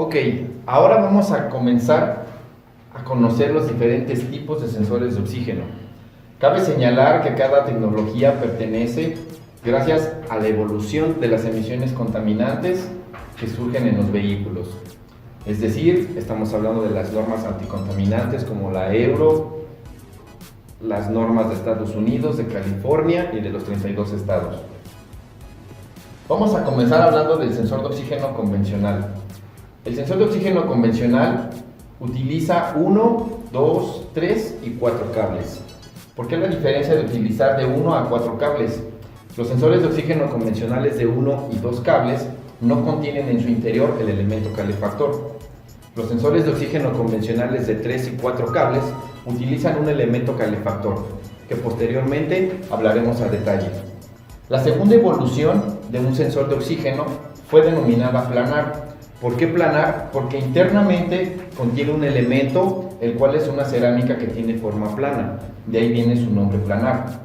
Ok, ahora vamos a comenzar a conocer los diferentes tipos de sensores de oxígeno. Cabe señalar que cada tecnología pertenece gracias a la evolución de las emisiones contaminantes que surgen en los vehículos. Es decir, estamos hablando de las normas anticontaminantes como la Euro, las normas de Estados Unidos, de California y de los 32 estados. Vamos a comenzar hablando del sensor de oxígeno convencional. El sensor de oxígeno convencional utiliza 1, 2, 3 y 4 cables. ¿Por qué la diferencia de utilizar de 1 a 4 cables? Los sensores de oxígeno convencionales de 1 y 2 cables no contienen en su interior el elemento calefactor. Los sensores de oxígeno convencionales de 3 y 4 cables utilizan un elemento calefactor, que posteriormente hablaremos a detalle. La segunda evolución de un sensor de oxígeno fue denominada planar. ¿Por qué planar? Porque internamente contiene un elemento, el cual es una cerámica que tiene forma plana. De ahí viene su nombre planar.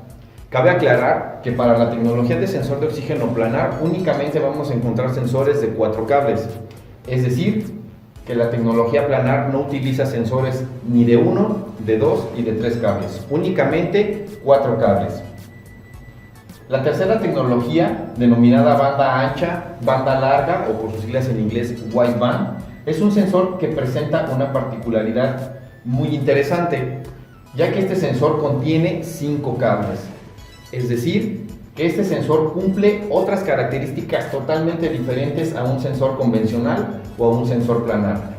Cabe aclarar que para la tecnología de sensor de oxígeno planar únicamente vamos a encontrar sensores de 4 cables. Es decir, que la tecnología planar no utiliza sensores ni de 1, de 2 y de 3 cables. Únicamente 4 cables. La tercera tecnología, denominada banda ancha, banda larga o por sus siglas en inglés wideband, es un sensor que presenta una particularidad muy interesante, ya que este sensor contiene 5 cables. Es decir, que este sensor cumple otras características totalmente diferentes a un sensor convencional o a un sensor planar.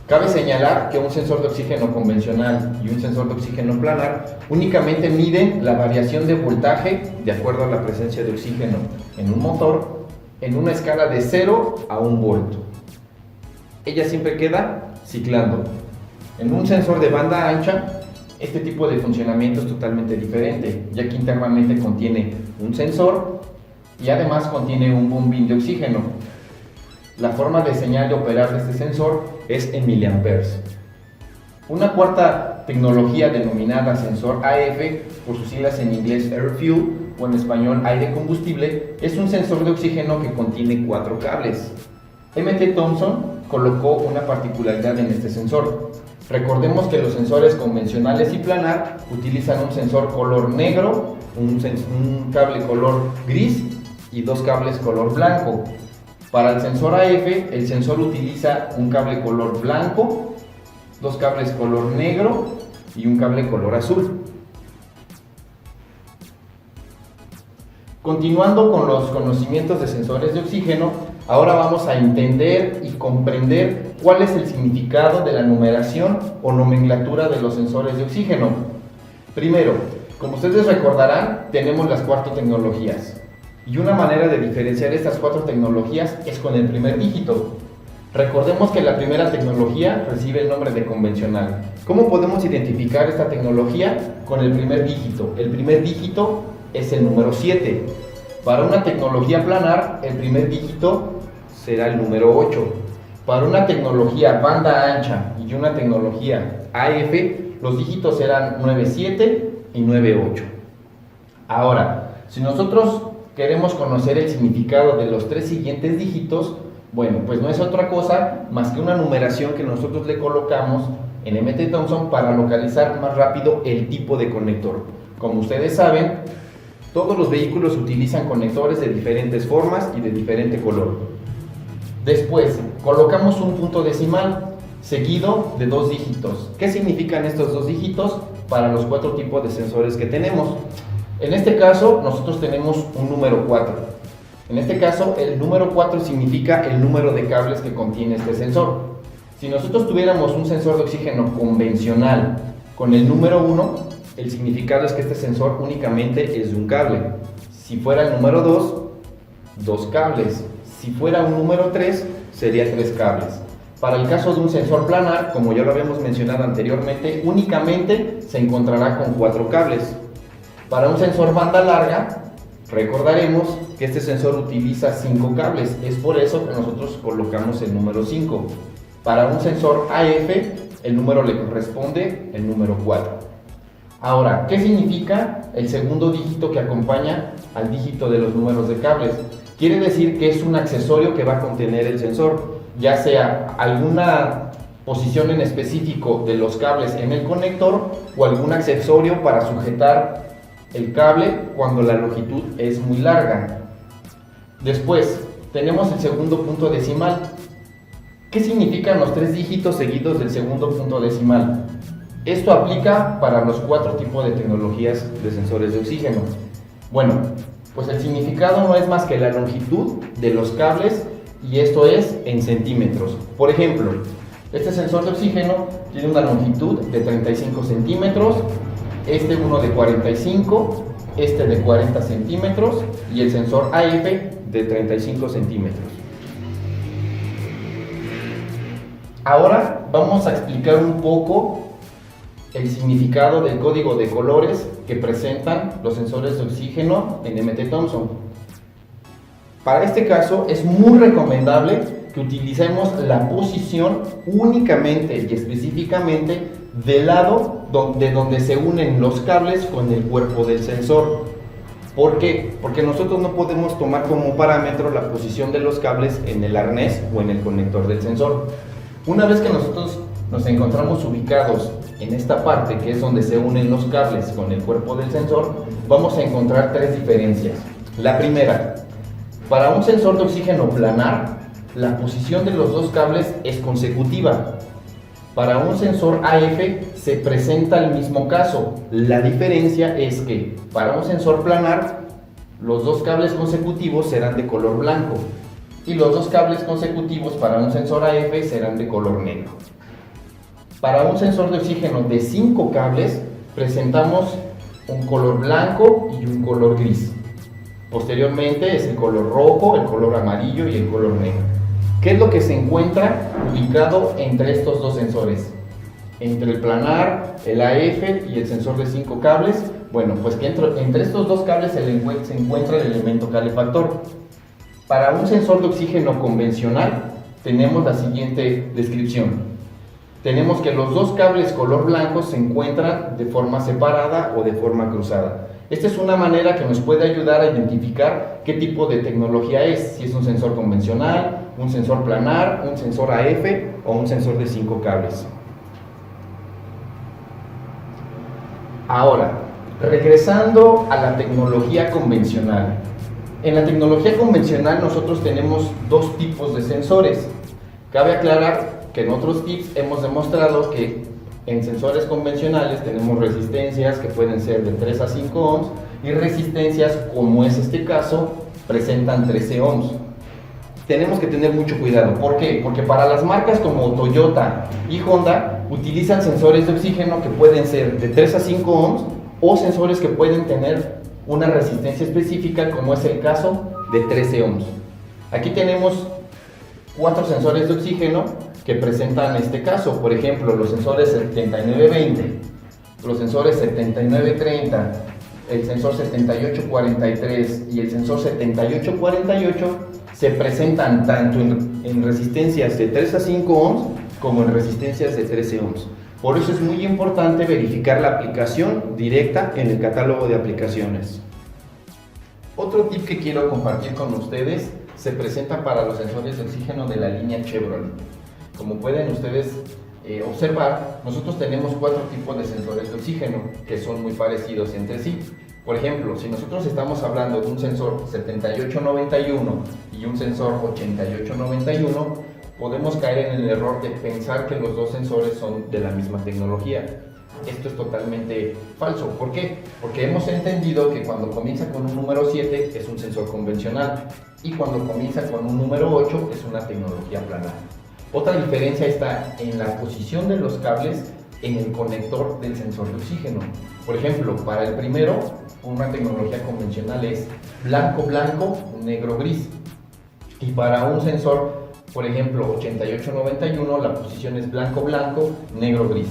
Cabe señalar que un sensor de oxígeno convencional y un sensor de oxígeno planar únicamente miden la variación de voltaje de acuerdo a la presencia de oxígeno en un motor en una escala de 0 a 1 volto. Ella siempre queda ciclando. En un sensor de banda ancha, este tipo de funcionamiento es totalmente diferente, ya que internamente contiene un sensor y además contiene un bombín de oxígeno. La forma de señal de operar de este sensor es en miliamperes. Una cuarta tecnología denominada sensor AF, por sus siglas en inglés Air Fuel o en español aire combustible, es un sensor de oxígeno que contiene 4 cables. M.T. Thompson colocó una particularidad en este sensor. Recordemos que los sensores convencionales y planar utilizan un sensor color negro, un cable color gris y 2 cables color blanco. Para el sensor AF, el sensor utiliza un cable color blanco, 2 cables color negro y un cable color azul. Continuando con los conocimientos de sensores de oxígeno, ahora vamos a entender y comprender cuál es el significado de la numeración o nomenclatura de los sensores de oxígeno. Primero, como ustedes recordarán, tenemos las 4 tecnologías. Y una manera de diferenciar estas 4 tecnologías es con el primer dígito. Recordemos que la primera tecnología recibe el nombre de convencional. ¿Cómo podemos identificar esta tecnología? Con el primer dígito. El primer dígito es el número 7. Para una tecnología planar, el primer dígito será el número 8. Para una tecnología banda ancha y una tecnología AF, los dígitos serán 9.7 y 9.8. Ahora, si nosotros queremos conocer el significado de los 3 siguientes dígitos, bueno, pues no es otra cosa más que una numeración que nosotros le colocamos en M.T. Thompson para localizar más rápido el tipo de conector. Como ustedes saben, todos los vehículos utilizan conectores de diferentes formas y de diferente color. Después, colocamos un punto decimal seguido de 2 dígitos. ¿Qué significan estos 2 dígitos para los 4 tipos de sensores que tenemos? En este caso, nosotros tenemos un número 4. En este caso, el número 4 significa el número de cables que contiene este sensor. Si nosotros tuviéramos un sensor de oxígeno convencional con el número 1, el significado es que este sensor únicamente es de un cable. Si fuera el número 2, 2 cables. Si fuera un número 3, sería 3 cables. Para el caso de un sensor planar, como ya lo habíamos mencionado anteriormente, únicamente se encontrará con 4 cables. Para un sensor banda larga, recordaremos que este sensor utiliza 5 cables, es por eso que nosotros colocamos el número 5. Para un sensor AF, el número le corresponde el número 4. Ahora, ¿qué significa el segundo dígito que acompaña al dígito de los números de cables? Quiere decir que es un accesorio que va a contener el sensor. ya sea alguna posición en específico de los cables en el conector o algún accesorio para sujetar el cable cuando la longitud es muy larga. Después tenemos el segundo punto decimal. ¿Qué significan los 3 dígitos seguidos del segundo punto decimal? Esto aplica para los 4 tipos de tecnologías de sensores de oxígeno. Bueno, pues el significado no es más que la longitud de los cables, y esto es en centímetros. Por ejemplo, este sensor de oxígeno tiene una longitud de 35 centímetros, este uno de 45, este de 40 centímetros y el sensor AF de 35 centímetros. Ahora vamos a explicar un poco el significado del código de colores que presentan los sensores de oxígeno en MT Thompson. Para este caso es muy recomendable que utilicemos la posición únicamente y específicamente del lado donde se unen los cables con el cuerpo del sensor. ¿Por qué? Porque nosotros no podemos tomar como parámetro la posición de los cables en el arnés o en el conector del sensor. Una vez que nosotros nos encontramos ubicados en esta parte, que es donde se unen los cables con el cuerpo del sensor, vamos a encontrar 3 diferencias. La primera, para un sensor de oxígeno planar, la posición de los 2 cables es consecutiva. Para un sensor AF se presenta el mismo caso. La diferencia es que para un sensor planar, los 2 cables consecutivos serán de color blanco y los 2 cables consecutivos para un sensor AF serán de color negro. Para un sensor de oxígeno de 5 cables presentamos un color blanco y un color gris. Posteriormente es el color rojo, el color amarillo y el color negro. ¿Qué es lo que se encuentra ubicado entre estos 2 sensores? Entre el planar, el AF y el sensor de 5 cables. Bueno, pues que entre estos 2 cables se encuentra el elemento calefactor. Para un sensor de oxígeno convencional tenemos la siguiente descripción. Tenemos que los 2 cables color blanco se encuentran de forma separada o de forma cruzada. Esta es una manera que nos puede ayudar a identificar qué tipo de tecnología es, si es un sensor convencional, un sensor planar, un sensor AF o un sensor de 5 cables. Ahora, regresando a la tecnología convencional. En la tecnología convencional nosotros tenemos 2 tipos de sensores. Cabe aclarar que en otros tips hemos demostrado que en sensores convencionales tenemos resistencias que pueden ser de 3 a 5 ohms y resistencias, como es este caso, presentan 13 ohms. Tenemos que tener mucho cuidado. ¿Por qué? Porque para las marcas como Toyota y Honda utilizan sensores de oxígeno que pueden ser de 3 a 5 ohms o sensores que pueden tener una resistencia específica, como es el caso de 13 ohms. Aquí tenemos 4 sensores de oxígeno que presentan este caso. Por ejemplo, los sensores 7920, los sensores 7930, el sensor 7843 y el sensor 7848 se presentan tanto en resistencias de 3 a 5 ohms como en resistencias de 13 ohms. Por eso es muy importante verificar la aplicación directa en el catálogo de aplicaciones. Otro tip que quiero compartir con ustedes se presenta para los sensores de oxígeno de la línea Chevrolet. Como pueden ustedes observar, nosotros tenemos 4 tipos de sensores de oxígeno que son muy parecidos entre sí. Por ejemplo, si nosotros estamos hablando de un sensor 7891 y un sensor 8891, podemos caer en el error de pensar que los 2 sensores son de la misma tecnología. Esto es totalmente falso. ¿Por qué? Porque hemos entendido que cuando comienza con un número 7 es un sensor convencional y cuando comienza con un número 8 es una tecnología planar. Otra diferencia está en la posición de los cables en el conector del sensor de oxígeno. Por ejemplo, para el primero, una tecnología convencional es blanco-blanco, negro-gris. Y para un sensor, por ejemplo, 8891, la posición es blanco-blanco, negro-gris.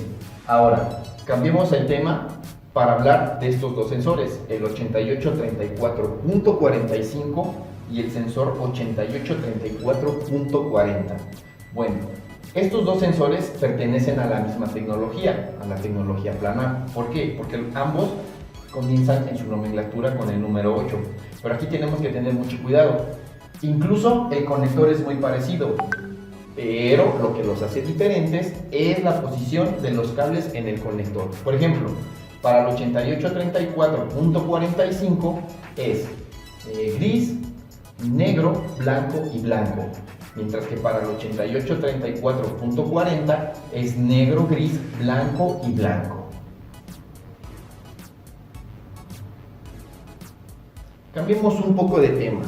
Ahora, cambiemos el tema para hablar de estos 2 sensores, el 8834.45 y el sensor 8834.40. Bueno, estos 2 sensores pertenecen a la misma tecnología, a la tecnología planar. ¿Por qué? Porque ambos comienzan en su nomenclatura con el número 8. Pero aquí tenemos que tener mucho cuidado. Incluso el conector es muy parecido. pero lo que los hace diferentes es la posición de los cables en el conector. Por ejemplo, para el 8834.45 es gris, negro, blanco y blanco, mientras que para el 8834.40 es negro, gris, blanco y blanco. Cambiemos un poco de tema.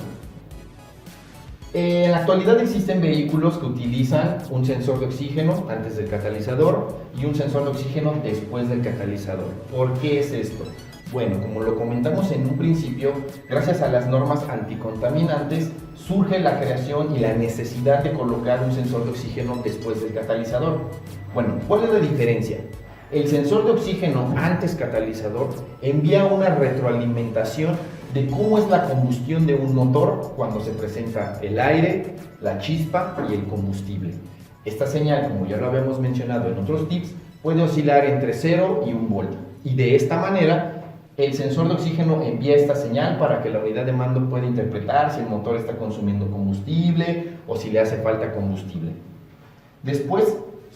En la actualidad existen vehículos que utilizan un sensor de oxígeno antes del catalizador y un sensor de oxígeno después del catalizador. ¿Por qué es esto? Bueno, como lo comentamos en un principio, gracias a las normas anticontaminantes surge la creación y la necesidad de colocar un sensor de oxígeno después del catalizador. Bueno, ¿cuál es la diferencia? El sensor de oxígeno antes catalizador envía una retroalimentación de cómo es la combustión de un motor cuando se presenta el aire, la chispa y el combustible. Esta señal, como ya lo habíamos mencionado en otros tips, puede oscilar entre 0 y 1 volt. Y de esta manera, el sensor de oxígeno envía esta señal para que la unidad de mando pueda interpretar si el motor está consumiendo combustible o si le hace falta combustible. Después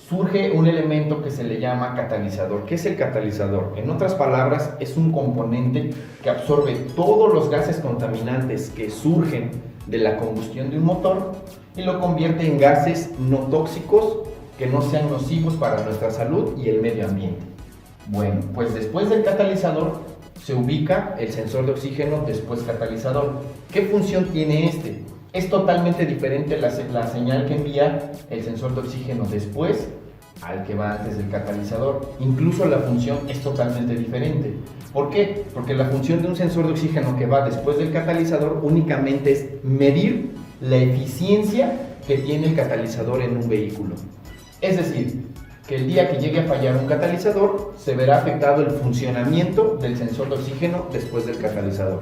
surge un elemento que se le llama catalizador. ¿Qué es el catalizador? En otras palabras, es un componente que absorbe todos los gases contaminantes que surgen de la combustión de un motor y lo convierte en gases no tóxicos que no sean nocivos para nuestra salud y el medio ambiente. Bueno, pues después del catalizador se ubica el sensor de oxígeno después catalizador. ¿Qué función tiene este? Es totalmente diferente la señal que envía el sensor de oxígeno después al que va antes del catalizador. Incluso la función es totalmente diferente. ¿Por qué? Porque la función de un sensor de oxígeno que va después del catalizador únicamente es medir la eficiencia que tiene el catalizador en un vehículo. Es decir, que el día que llegue a fallar un catalizador, se verá afectado el funcionamiento del sensor de oxígeno después del catalizador.